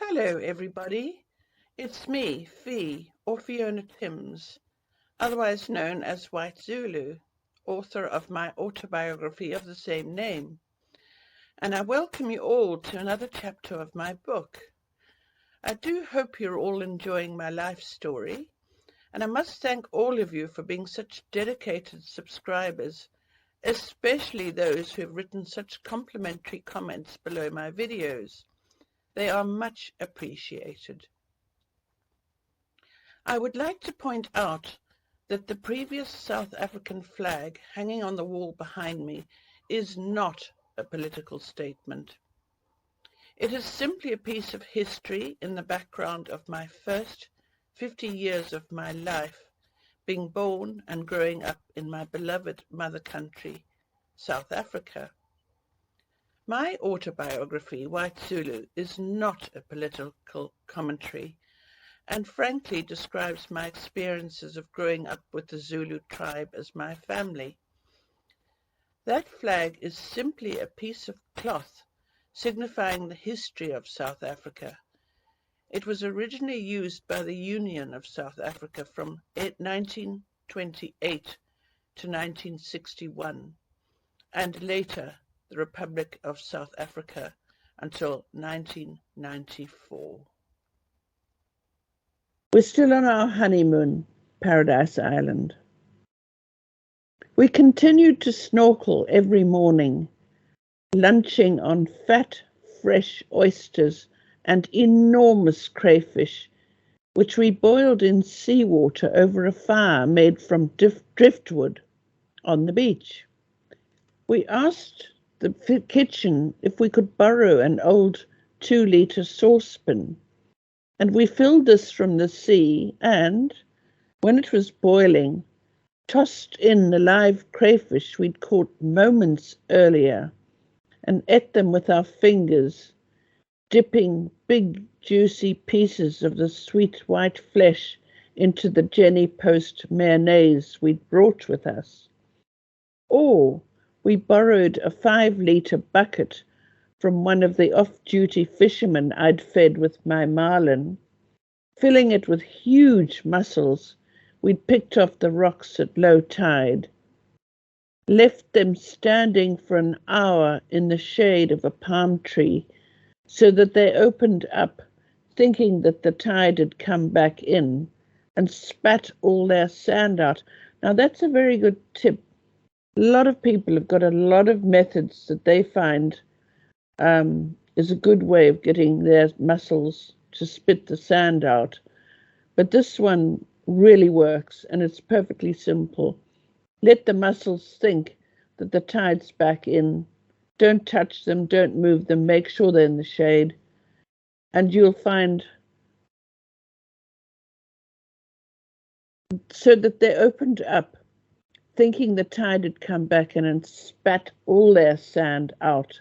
Hello, everybody. It's me, Fee, or Fiona Timms, otherwise known as White Zulu, author of my autobiography of the same name. And I welcome you all to another chapter of my book. I do hope you're all enjoying my life story, and I must thank all of you for being such dedicated subscribers, especially those who have written such complimentary comments below my videos. They are much appreciated. I would like to point out that the previous South African flag hanging on the wall behind me is not a political statement. It is simply a piece of history in the background of my first 50 years of my life, being born and growing up in my beloved mother country, South Africa. My autobiography, White Zulu, is not a political commentary, and frankly describes my experiences of growing up with the Zulu tribe as my family. That flag is simply a piece of cloth signifying the history of South Africa. It was originally used by the Union of South Africa from 1928 to 1961, and later the Republic of South Africa until 1994. We're still on our honeymoon, Paradise Island. We continued to snorkel every morning, lunching on fat, fresh oysters and enormous crayfish, which we boiled in seawater over a fire made from driftwood on the beach. We asked the kitchen if we could borrow an old 2-litre saucepan, and we filled this from the sea and, when it was boiling, tossed in the live crayfish we'd caught moments earlier and ate them with our fingers, dipping big juicy pieces of the sweet white flesh into the Jenny Post mayonnaise we'd brought with us. Or we borrowed a 5-litre bucket from one of the off-duty fishermen I'd fed with my marlin, filling it with huge mussels we'd picked off the rocks at low tide, left them standing for an hour in the shade of a palm tree so that they opened up, thinking that the tide had come back in, and spat all their sand out. Now that's a very good tip. A lot of people have got a lot of methods that they find is a good way of getting their mussels to spit the sand out. But this one really works, and it's perfectly simple. Let the mussels think that the tide's back in. Don't touch them, don't move them, make sure they're in the shade, and you'll find so that they opened up, thinking the tide had come back in, and spat all their sand out.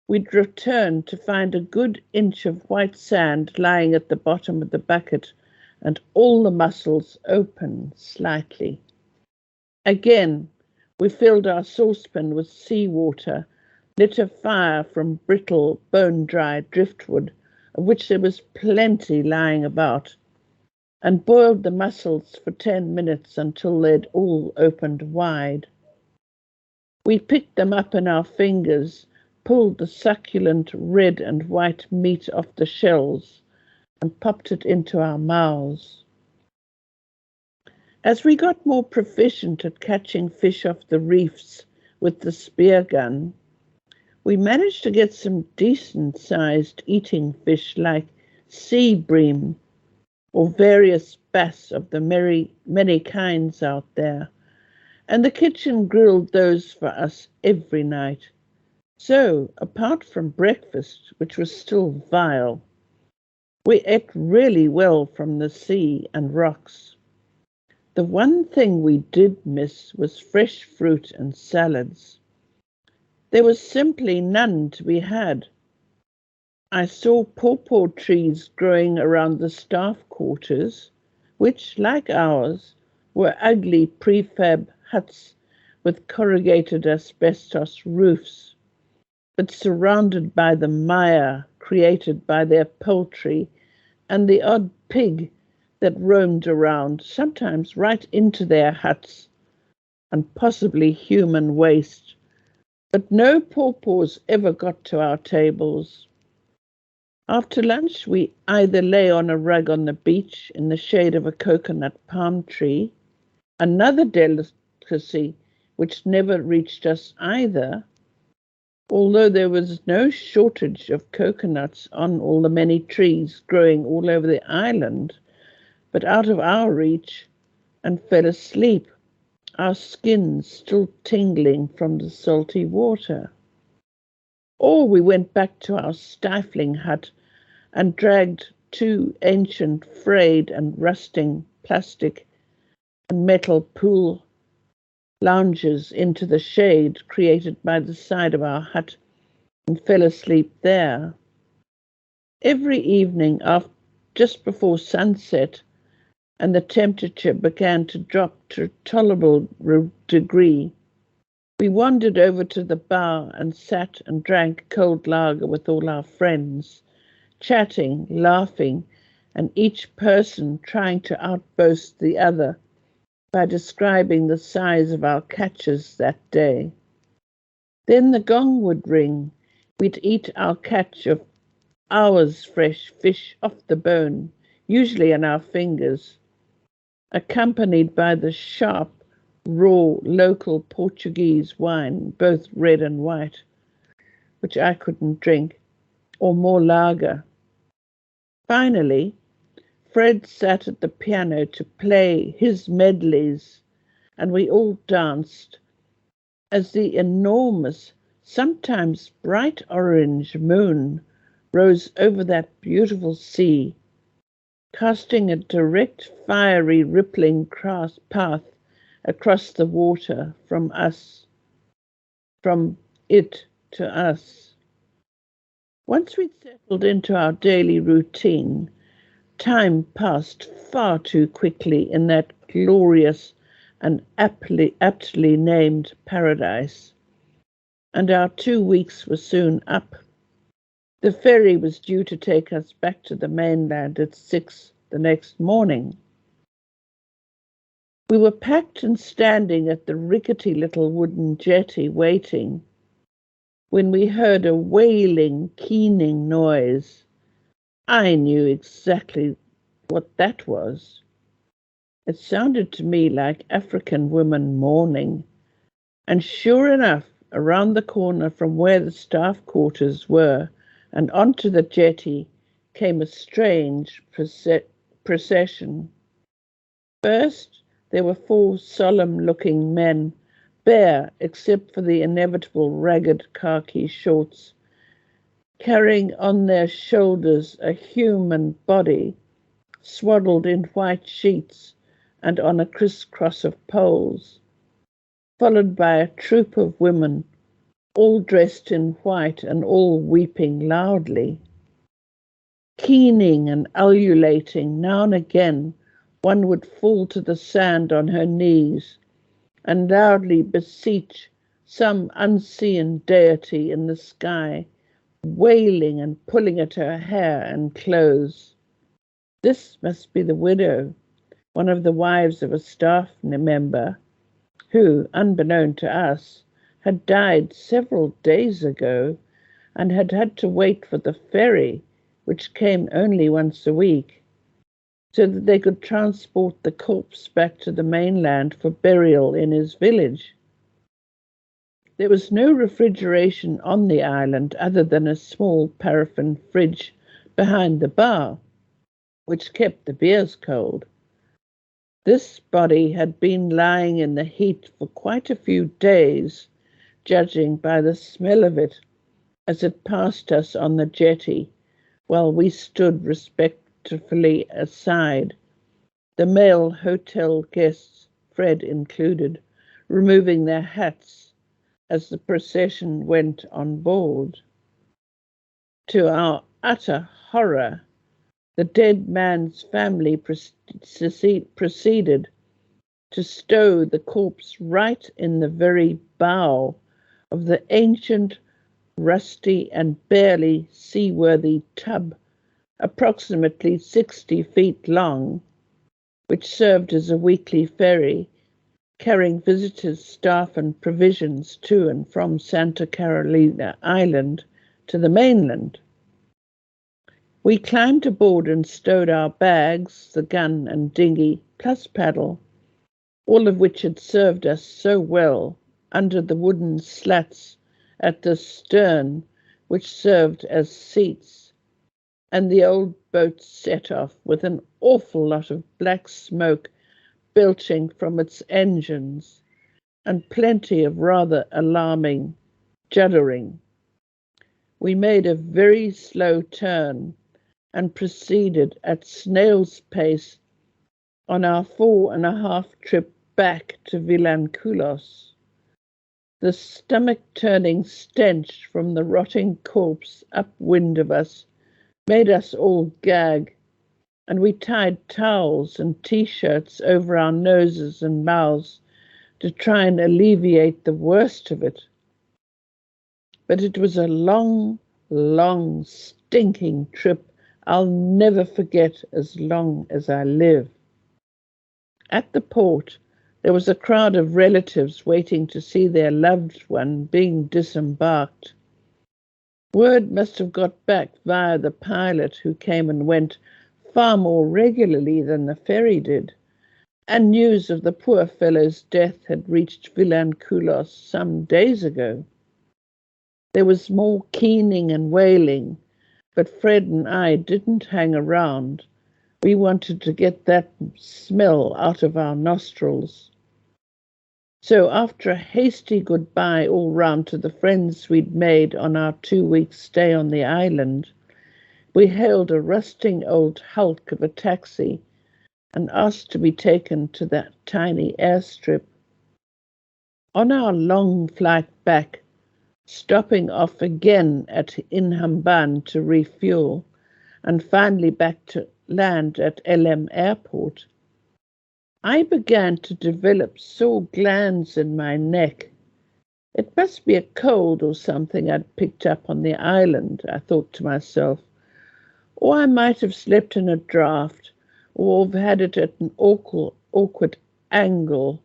We'd return to find a good inch of white sand lying at the bottom of the bucket and all the mussels open slightly. Again, we filled our saucepan with seawater, lit a fire from brittle, bone-dry driftwood, of which there was plenty lying about, and boiled the mussels for 10 minutes until they'd all opened wide. We picked them up in our fingers, pulled the succulent red and white meat off the shells, and popped it into our mouths. As we got more proficient at catching fish off the reefs with the spear gun, we managed to get some decent-sized eating fish like sea bream or various bass of the many kinds out there, and the kitchen grilled those for us every night. So, apart from breakfast, which was still vile, we ate really well from the sea and rocks. The one thing we did miss was fresh fruit and salads. There was simply none to be had. I saw pawpaw trees growing around the staff quarters, which, like ours, were ugly prefab huts with corrugated asbestos roofs, but surrounded by the mire created by their poultry and the odd pig that roamed around, sometimes right into their huts, and possibly human waste. But no pawpaws ever got to our tables. After lunch, we either lay on a rug on the beach in the shade of a coconut palm tree, another delicacy which never reached us either, although there was no shortage of coconuts on all the many trees growing all over the island, but out of our reach, and fell asleep, our skins still tingling from the salty water. Or we went back to our stifling hut and dragged two ancient, frayed and rusting plastic and metal pool lounges into the shade created by the side of our hut and fell asleep there. Every evening, just before sunset, and the temperature began to drop to a tolerable degree, we wandered over to the bar and sat and drank cold lager with all our friends, chatting, laughing, and each person trying to outboast the other by describing the size of our catches that day. Then the gong would ring. We'd eat our catch of hours fresh fish off the bone, usually in our fingers, accompanied by the sharp, raw, local Portuguese wine, both red and white, which I couldn't drink, or more lager. Finally, Fred sat at the piano to play his medleys, and we all danced as the enormous, sometimes bright orange moon rose over that beautiful sea, casting a direct, fiery, rippling path across the water from it to us. Once we'd settled into our daily routine, time passed far too quickly in that glorious and aptly named paradise, and our 2 weeks were soon up. The ferry was due to take us back to the mainland at 6 the next morning. We were packed and standing at the rickety little wooden jetty waiting when we heard a wailing, keening noise. I knew exactly what that was. It sounded to me like African women mourning, and sure enough, around the corner from where the staff quarters were and onto the jetty came a strange procession. First, there were 4 solemn-looking men, bare except for the inevitable ragged khaki shorts, carrying on their shoulders a human body, swaddled in white sheets and on a crisscross of poles, followed by a troop of women, all dressed in white and all weeping loudly. Keening and ululating, now and again one would fall to the sand on her knees and loudly beseech some unseen deity in the sky, wailing and pulling at her hair and clothes. This must be the widow, one of the wives of a staff member, who, unbeknown to us, had died several days ago and had had to wait for the ferry, which came only once a week, so that they could transport the corpse back to the mainland for burial in his village. There was no refrigeration on the island other than a small paraffin fridge behind the bar, which kept the beers cold. This body had been lying in the heat for quite a few days, judging by the smell of it as it passed us on the jetty, while we stood respectfully aside, the male hotel guests, Fred included, removing their hats as the procession went on board. To our utter horror, the dead man's family proceeded to stow the corpse right in the very bow of the ancient rusty and barely seaworthy tub, approximately 60 feet long, which served as a weekly ferry, carrying visitors, staff and provisions to and from Santa Carolina Island to the mainland. We climbed aboard and stowed our bags, the gun and dinghy, plus paddle, all of which had served us so well, under the wooden slats at the stern, which served as seats, and the old boat set off with an awful lot of black smoke belching from its engines, and plenty of rather alarming juddering. We made a very slow turn and proceeded at snail's pace on our 4.5 trip back to Vilankulos. The stomach-turning stench from the rotting corpse upwind of us made us all gag, and we tied towels and T-shirts over our noses and mouths to try and alleviate the worst of it. But it was a long, long, stinking trip I'll never forget as long as I live. At the port, there was a crowd of relatives waiting to see their loved one being disembarked. Word must have got back via the pilot, who came and went far more regularly than the ferry did, and news of the poor fellow's death had reached Vilankulos some days ago. There was more keening and wailing, but Fred and I didn't hang around. We wanted to get that smell out of our nostrils. So after a hasty goodbye all round to the friends we'd made on our 2-week stay on the island, we hailed a rusting old hulk of a taxi and asked to be taken to that tiny airstrip. On our long flight back, stopping off again at Inhamban to refuel, and finally back to land at LM Airport, I began to develop sore glands in my neck. It must be a cold or something I'd picked up on the island, I thought to myself, or I might have slept in a draft, or have had it at an awkward angle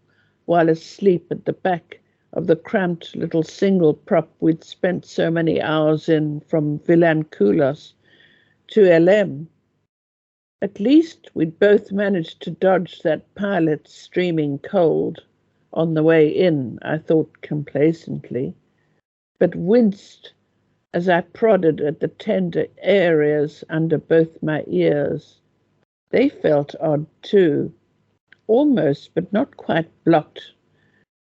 while asleep at the back of the cramped little single prop we'd spent so many hours in from Vilankulos to LM. At least we'd both managed to dodge that pilot's streaming cold on the way in, I thought complacently, but winced as I prodded at the tender areas under both my ears. They felt odd too, almost but not quite blocked,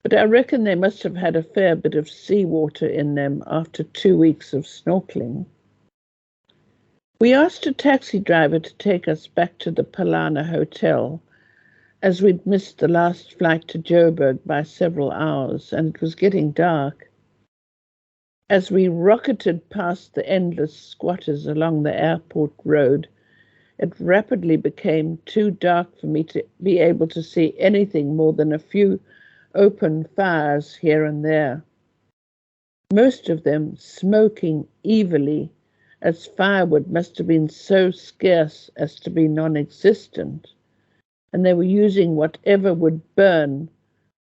but I reckon they must have had a fair bit of seawater in them after 2 weeks of snorkeling. We asked a taxi driver to take us back to the Polana hotel, as we'd missed the last flight to Joburg by several hours, and it was getting dark. As we rocketed past the endless squatters along the airport road, it rapidly became too dark for me to be able to see anything more than a few open fires here and there, most of them smoking evilly, as firewood must have been so scarce as to be non-existent, and they were using whatever would burn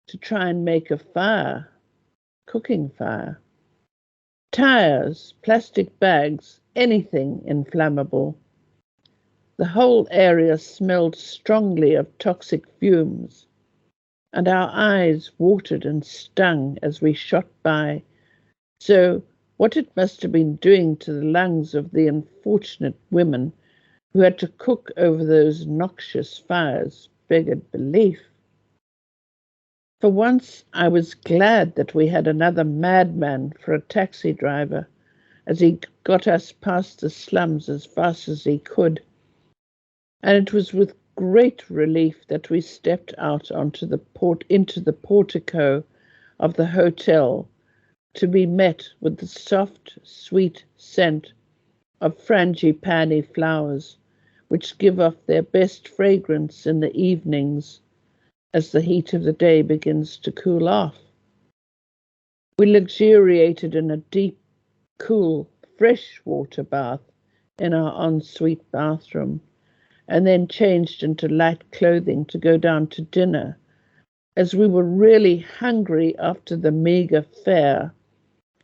to try and make a fire, cooking fire. Tires, plastic bags, anything inflammable. The whole area smelled strongly of toxic fumes, and our eyes watered and stung as we shot by. So what it must have been doing to the lungs of the unfortunate women who had to cook over those noxious fires beggared belief. For once I was glad that we had another madman for a taxi driver, as he got us past the slums as fast as he could, and it was with great relief that we stepped out into the portico of the hotel to be met with the soft, sweet scent of frangipani flowers, which give off their best fragrance in the evenings as the heat of the day begins to cool off. We luxuriated in a deep, cool, fresh water bath in our ensuite bathroom, and then changed into light clothing to go down to dinner, as we were really hungry after the meagre fare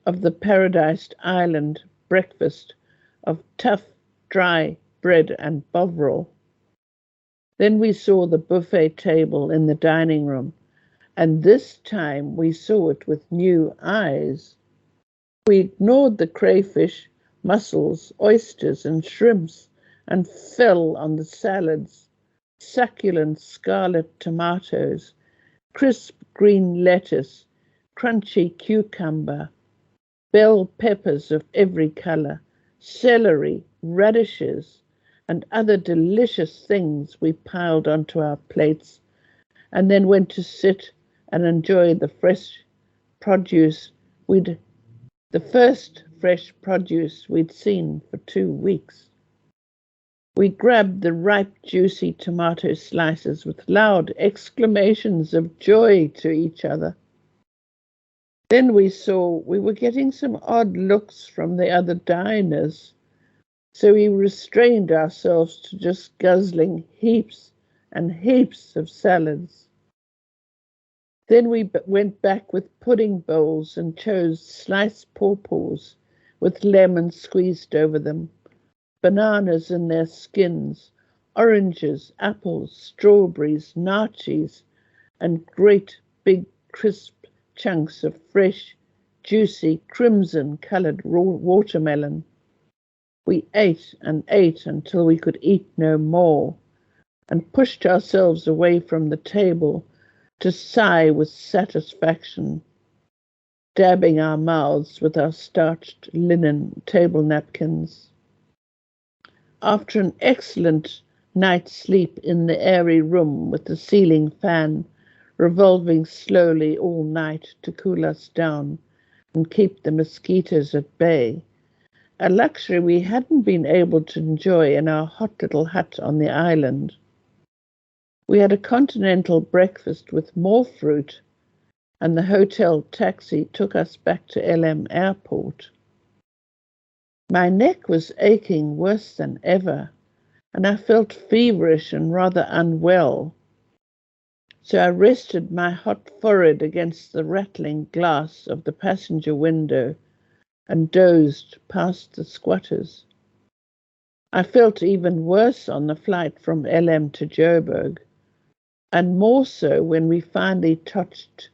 of the Paradise Island breakfast of tough, dry bread and bovril. Then we saw the buffet table in the dining room, and this time we saw it with new eyes. We ignored the crayfish, mussels, oysters, and shrimps and fell on the salads, succulent scarlet tomatoes, crisp green lettuce, crunchy cucumber, bell peppers of every colour, celery, radishes, and other delicious things we piled onto our plates, and then went to sit and enjoy the first fresh produce we'd seen for 2 weeks. We grabbed the ripe, juicy tomato slices with loud exclamations of joy to each other. Then we saw we were getting some odd looks from the other diners, so we restrained ourselves to just guzzling heaps and heaps of salads. Then we went back with pudding bowls and chose sliced pawpaws with lemon squeezed over them, bananas in their skins, oranges, apples, strawberries, naartjies, and great big crisp chunks of fresh, juicy, crimson-coloured raw watermelon. We ate and ate until we could eat no more, and pushed ourselves away from the table to sigh with satisfaction, dabbing our mouths with our starched linen table napkins. After an excellent night's sleep in the airy room with the ceiling fan revolving slowly all night to cool us down and keep the mosquitoes at bay, a luxury we hadn't been able to enjoy in our hot little hut on the island. We had a continental breakfast with more fruit, and the hotel taxi took us back to LM Airport. My neck was aching worse than ever, and I felt feverish and rather unwell. So I rested my hot forehead against the rattling glass of the passenger window and dozed past the squatters. I felt even worse on the flight from LM to Joburg, and more so when we finally touched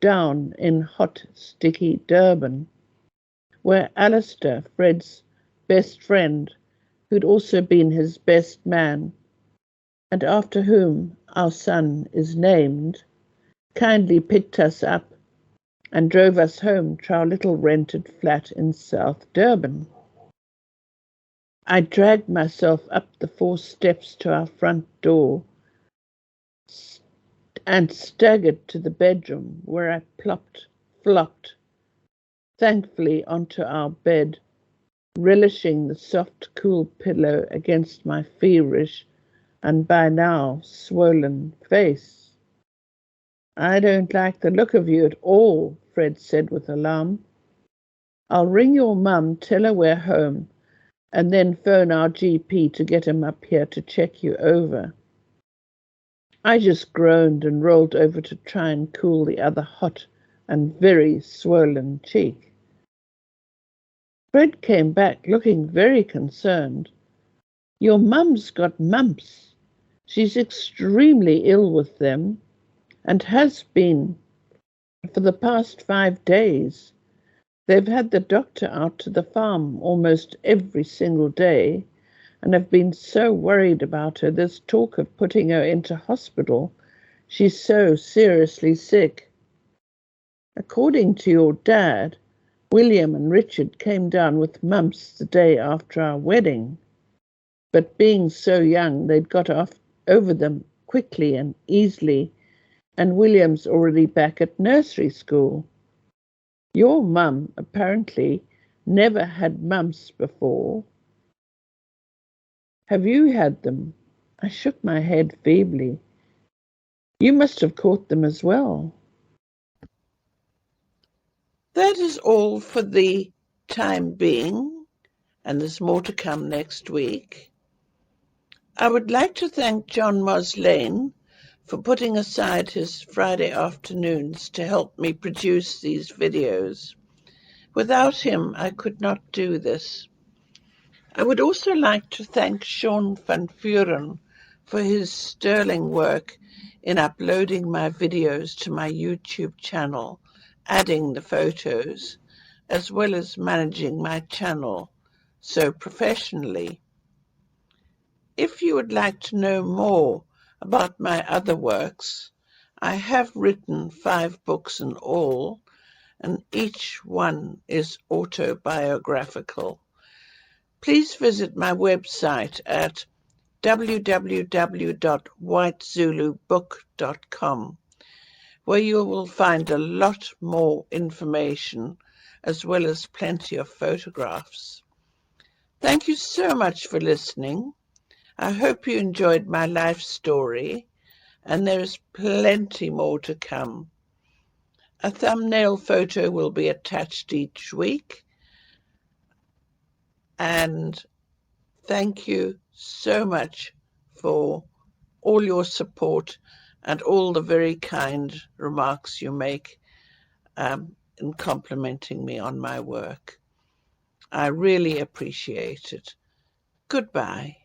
down in hot, sticky Durban, where Alistair, Fred's best friend, who'd also been his best man, and after whom our son is named, kindly picked us up and drove us home to our little rented flat in South Durban. I dragged myself up the 4 steps to our front door and staggered to the bedroom, where I flopped, thankfully onto our bed, relishing the soft, cool pillow against my feverish and by now swollen face. "I don't like the look of you at all," Fred said with alarm. "I'll ring your mum, tell her we're home, and then phone our GP to get him up here to check you over." I just groaned and rolled over to try and cool the other hot and very swollen cheek. Fred came back looking very concerned. "Your mum's got mumps. She's extremely ill with them, and has been for the past 5 days. They've had the doctor out to the farm almost every single day, and have been so worried about her, there's talk of putting her into hospital. She's so seriously sick. According to your dad, William and Richard came down with mumps the day after our wedding, but being so young, they'd got over them quickly and easily, and William's already back at nursery school. Your mum apparently never had mumps before. Have you had them?" I shook my head feebly. "You must have caught them as well." That is all for the time being, and there's more to come next week, I would like to thank John Moslane for putting aside his Friday afternoons to help me produce these videos. Without him, I could not do this. I would also like to thank Sean van Vuren for his sterling work in uploading my videos to my YouTube channel, adding the photos, as well as managing my channel so professionally. If you would like to know more about my other works, I have written 5 books in all, and each one is autobiographical. Please visit my website at www.whitezulubook.com, where you will find a lot more information as well as plenty of photographs. Thank you so much for listening. I hope you enjoyed my life story, and there is plenty more to come. A thumbnail photo will be attached each week, and thank you so much for all your support and all the very kind remarks you make in complimenting me on my work. I really appreciate it. Goodbye.